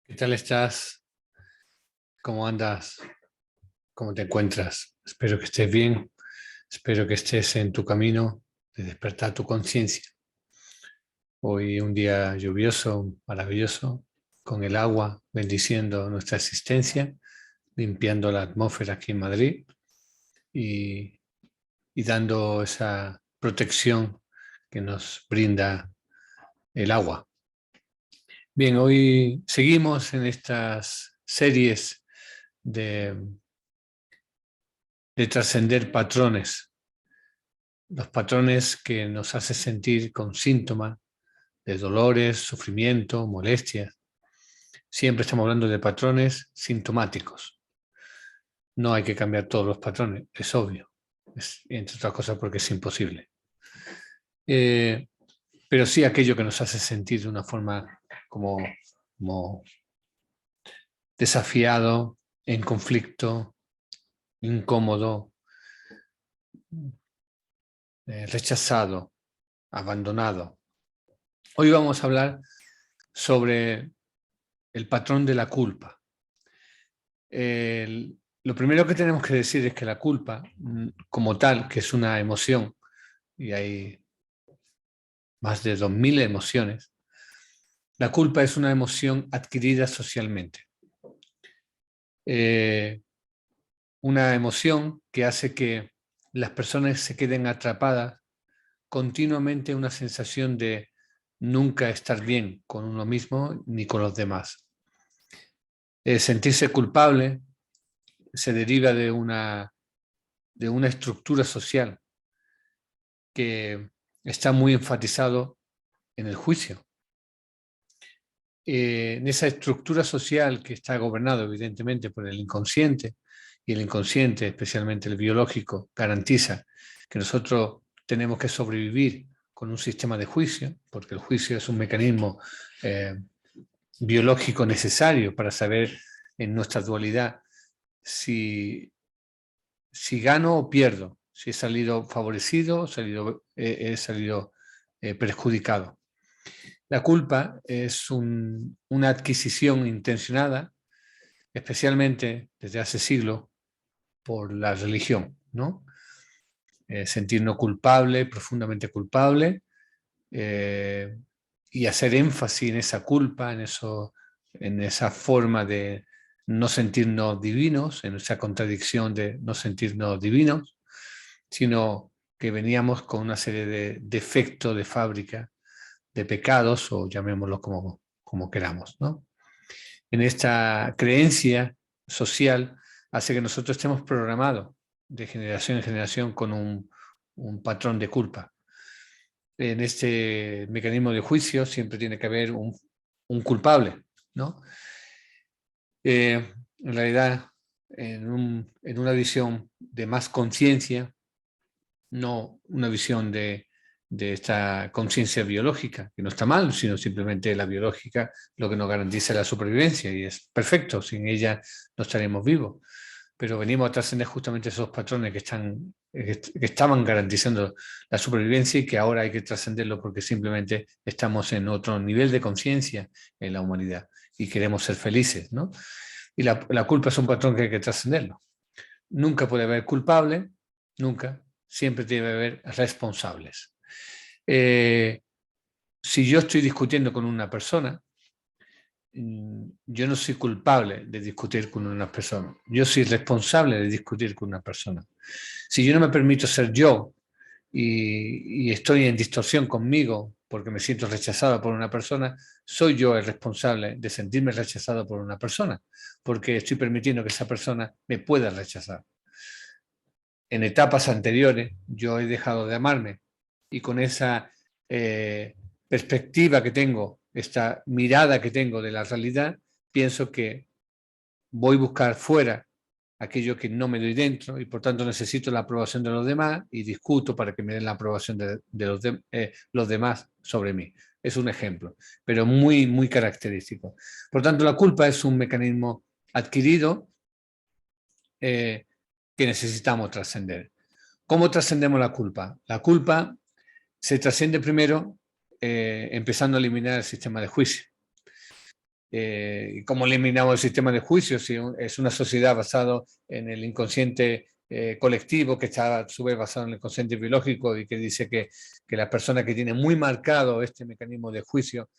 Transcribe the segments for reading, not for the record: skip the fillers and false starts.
¿Qué tal estás? ¿Cómo andas? ¿Cómo te encuentras? Espero que estés bien. Espero que estés en tu camino de despertar tu conciencia. Hoy un día lluvioso, maravilloso, con el agua bendiciendo nuestra existencia, limpiando la atmósfera aquí en Madrid y, y dando esa protección que nos brinda el agua. Bien, hoy seguimos en estas series de trascender patrones, los patrones que nos hacen sentir con síntomas de dolores, sufrimiento, molestias. Siempre estamos hablando de patrones sintomáticos. No hay que cambiar todos los patrones, es obvio, entre otras cosas porque es imposible. Pero sí aquello que nos hace sentir de una forma como desafiado, en conflicto, incómodo, rechazado, abandonado. Hoy vamos a hablar sobre el patrón de la culpa. Lo primero que tenemos que decir es que la culpa, como tal, que es una emoción, y hay más de 2000 emociones, la culpa es una emoción adquirida socialmente. Una emoción que hace que las personas se queden atrapadas continuamente en una sensación de nunca estar bien con uno mismo ni con los demás. Sentirse culpable se deriva de una estructura social que está muy enfatizado en el juicio. En esa estructura social que está gobernado evidentemente por el inconsciente, y el inconsciente, especialmente el biológico, garantiza que nosotros tenemos que sobrevivir con un sistema de juicio, porque el juicio es un mecanismo biológico necesario para saber en nuestra dualidad si gano o pierdo, si he salido favorecido o he salido perjudicado. La culpa es una adquisición intencionada, especialmente desde hace siglos, por la religión, ¿no? Sentirnos culpable, profundamente culpable, y hacer énfasis en esa culpa, en esa forma de no sentirnos divinos, en esa contradicción de no sentirnos divinos, sino que veníamos con una serie de defectos de fábrica, de pecados, o llamémoslo como queramos, ¿no? En esta creencia social hace que nosotros estemos programados de generación en generación con un patrón de culpa. En este mecanismo de juicio siempre tiene que haber un culpable, ¿no? En realidad, en una visión de más conciencia, no una visión de esta conciencia biológica, que no está mal, sino simplemente la biológica lo que nos garantiza la supervivencia, y es perfecto, sin ella no estaremos vivos. Pero venimos a trascender justamente esos patrones que estaban garantizando la supervivencia y que ahora hay que trascenderlo porque simplemente estamos en otro nivel de conciencia en la humanidad y queremos ser felices, ¿no? Y la culpa es un patrón que hay que trascenderlo. Nunca puede haber culpable, nunca, siempre debe haber responsables. Si yo estoy discutiendo con una persona, yo no soy culpable de discutir con una persona, yo soy responsable de discutir con una persona. Si yo no me permito ser yo y estoy en distorsión conmigo porque me siento rechazado por una persona, soy yo el responsable de sentirme rechazado por una persona, porque estoy permitiendo que esa persona me pueda rechazar. En etapas anteriores yo he dejado de amarme y con esa perspectiva que tengo, esta mirada que tengo de la realidad, pienso que voy a buscar fuera aquello que no me doy dentro y por tanto necesito la aprobación de los demás y discuto para que me den la aprobación de los demás sobre mí. Es un ejemplo, pero muy, muy característico. Por tanto, la culpa es un mecanismo adquirido que necesitamos trascender. ¿Cómo trascendemos la culpa? La culpa se trasciende primero empezando a eliminar el sistema de juicio. ¿Cómo eliminamos el sistema de juicio? Si es una sociedad basada en el inconsciente colectivo, que está a su vez basado en el inconsciente biológico y que dice que las personas que tienen muy marcado este mecanismo de juicio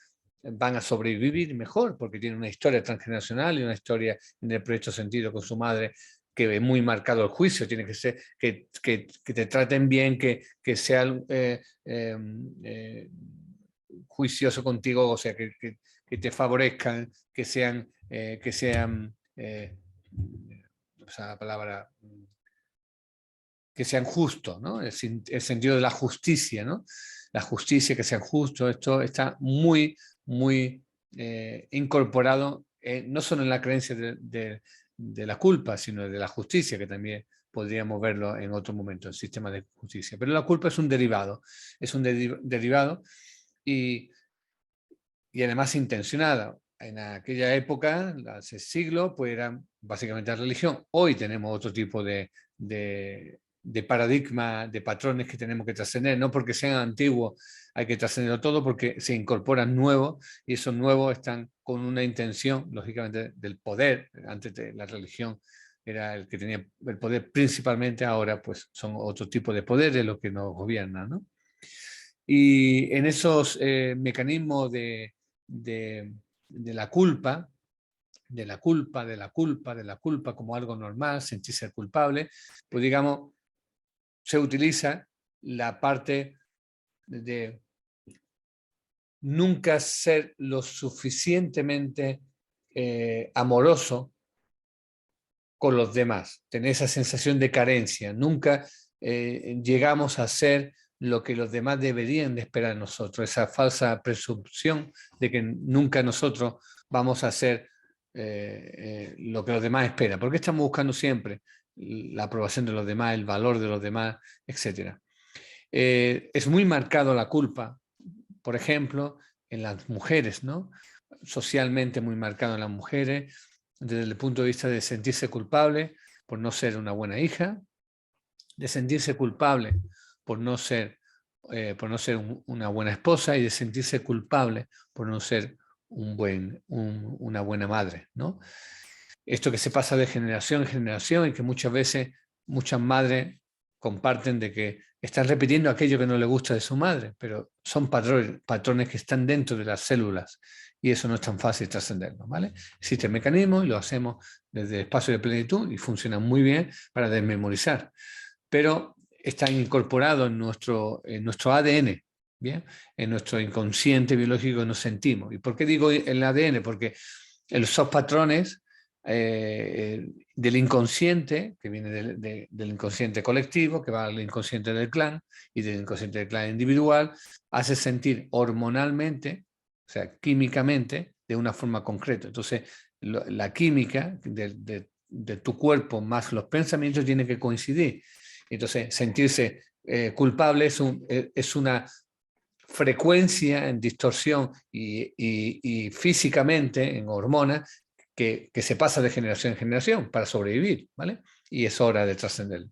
van a sobrevivir mejor porque tienen una historia transgeneracional y una historia en el proyecto sentido con su madre que ve muy marcado el juicio, tiene que ser que te traten bien, que sean juicioso contigo, o sea, que te favorezcan, que sean, o sea, la palabra, que sean justos, ¿no? El sentido de la justicia, ¿no? La justicia, que sean justos, esto está muy, muy incorporado, no solo en la creencia de la culpa, sino de la justicia, que también podríamos verlo en otro momento, el sistema de justicia. Pero la culpa es un derivado, derivado y además intencionada. En aquella época, hace siglos, pues era básicamente la religión. Hoy tenemos otro tipo de paradigma, de patrones que tenemos que trascender, no porque sean antiguos hay que trascenderlo todo, porque se incorporan nuevos y esos nuevos están con una intención, lógicamente, del poder. Antes de la religión era el que tenía el poder principalmente, ahora pues son otro tipo de poderes los que nos gobiernan, ¿no? Y en esos mecanismos de la culpa, de la culpa, de la culpa, de la culpa como algo normal, sentirse culpable, pues digamos, se utiliza la parte de nunca ser lo suficientemente amoroso con los demás, tener esa sensación de carencia, nunca llegamos a ser lo que los demás deberían de esperar de nosotros, esa falsa presunción de que nunca nosotros vamos a hacer lo que los demás esperan. ¿Por qué estamos buscando siempre la aprobación de los demás, el valor de los demás, etcétera? Es muy marcado la culpa, por ejemplo, en las mujeres, ¿no? Socialmente muy marcado en las mujeres, desde el punto de vista de sentirse culpable por no ser una buena hija, de sentirse culpable por no ser una buena esposa y de sentirse culpable por no ser una buena madre, ¿no? Esto que se pasa de generación en generación y que muchas veces muchas madres comparten de que están repitiendo aquello que no le gusta de su madre, pero son patrones que están dentro de las células y eso no es tan fácil trascenderlo, ¿vale? Existe el mecanismo y lo hacemos desde el espacio de plenitud y funciona muy bien para desmemorizar, pero está incorporado en nuestro ADN, ¿bien? En nuestro inconsciente biológico nos sentimos. ¿Y por qué digo el ADN? Porque esos patrones del inconsciente, que viene del inconsciente colectivo, que va al inconsciente del clan, y del inconsciente del clan individual, hace sentir hormonalmente, o sea, químicamente, de una forma concreta. Entonces, la química de tu cuerpo más los pensamientos tiene que coincidir. Entonces, sentirse culpable es una frecuencia en distorsión y físicamente en hormonas que se pasa de generación en generación para sobrevivir, ¿vale? Y es hora de trascender.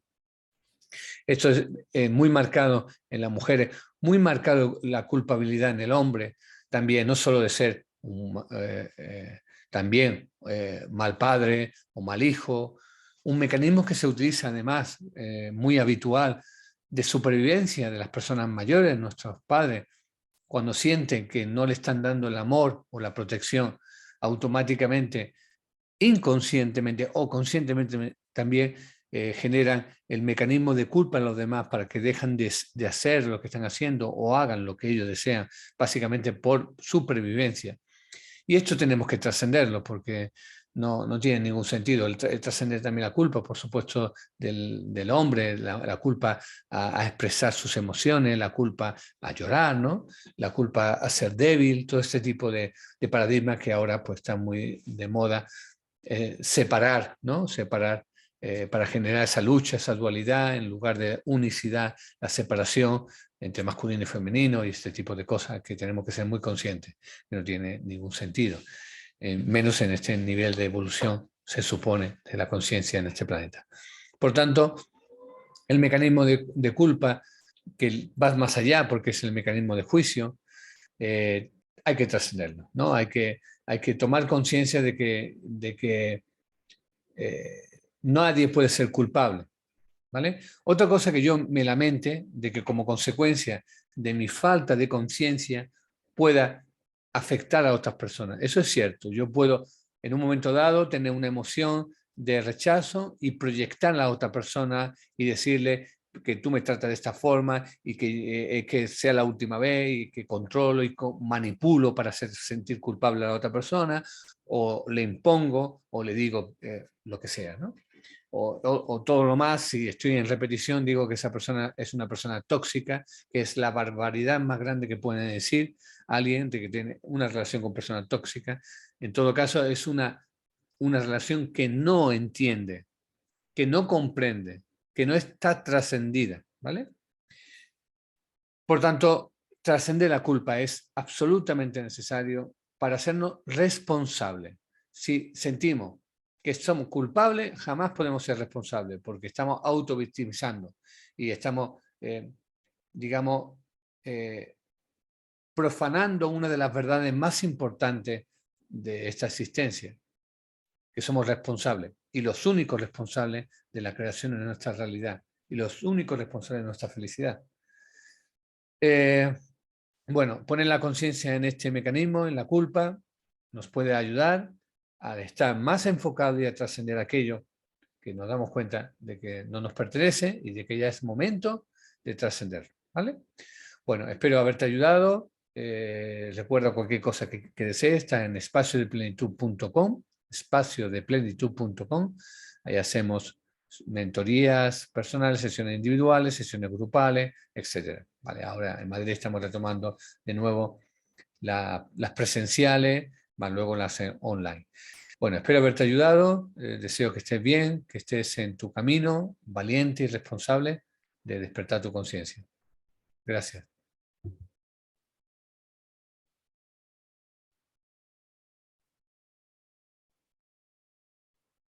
Esto es muy marcado en las mujeres, muy marcado la culpabilidad en el hombre, también, no solo de ser también mal padre o mal hijo, un mecanismo que se utiliza además muy habitual de supervivencia de las personas mayores, nuestros padres, cuando sienten que no le están dando el amor o la protección, automáticamente, inconscientemente o conscientemente también generan el mecanismo de culpa en los demás para que dejan de hacer lo que están haciendo o hagan lo que ellos desean, básicamente por supervivencia. Y esto tenemos que trascenderlo porque no tiene ningún sentido. El trascender también la culpa, por supuesto, del hombre, la culpa a expresar sus emociones, la culpa a llorar, ¿no? La culpa a ser débil, todo este tipo de paradigmas que ahora pues están muy de moda. Separar, ¿no? Separar para generar esa lucha, esa dualidad, en lugar de unicidad, la separación entre masculino y femenino y este tipo de cosas que tenemos que ser muy conscientes, que no tiene ningún sentido, menos en este nivel de evolución, se supone, de la conciencia en este planeta. Por tanto, el mecanismo de culpa, que va más allá porque es el mecanismo de juicio, hay que trascenderlo, ¿no? Hay que tomar conciencia de que nadie puede ser culpable, ¿vale? Otra cosa que yo me lamente de que como consecuencia de mi falta de conciencia pueda afectar a otras personas. Eso es cierto. Yo puedo en un momento dado tener una emoción de rechazo y proyectar a la otra persona y decirle que tú me tratas de esta forma y que sea la última vez y que controlo y manipulo para hacer sentir culpable a la otra persona, o le impongo o le digo lo que sea, ¿no? O todo lo más, si estoy en repetición, digo que esa persona es una persona tóxica, que es la barbaridad más grande que puede decir alguien de que tiene una relación con persona tóxica. En todo caso, es una relación que no entiende, que no comprende, que no está trascendida, ¿vale? Por tanto, trascender la culpa es absolutamente necesario para hacernos responsables. Si sentimos que somos culpables, jamás podemos ser responsables porque estamos autovictimizando y estamos, digamos, profanando una de las verdades más importantes de esta existencia, que somos responsables y los únicos responsables de la creación de nuestra realidad y los únicos responsables de nuestra felicidad. Bueno, poner la conciencia en este mecanismo, en la culpa, nos puede ayudar a estar más enfocado y a trascender aquello que nos damos cuenta de que no nos pertenece y de que ya es momento de trascender, ¿vale? Bueno, espero haberte ayudado. Recuerda cualquier cosa que desees, está en espaciodeplenitud.com, espaciodeplenitud.com. Ahí hacemos mentorías personales, sesiones individuales, sesiones grupales, etc. Vale, ahora en Madrid estamos retomando de nuevo las presenciales, más luego las online. Bueno, espero haberte ayudado. Deseo que estés bien, que estés en tu camino, valiente y responsable de despertar tu conciencia. Gracias.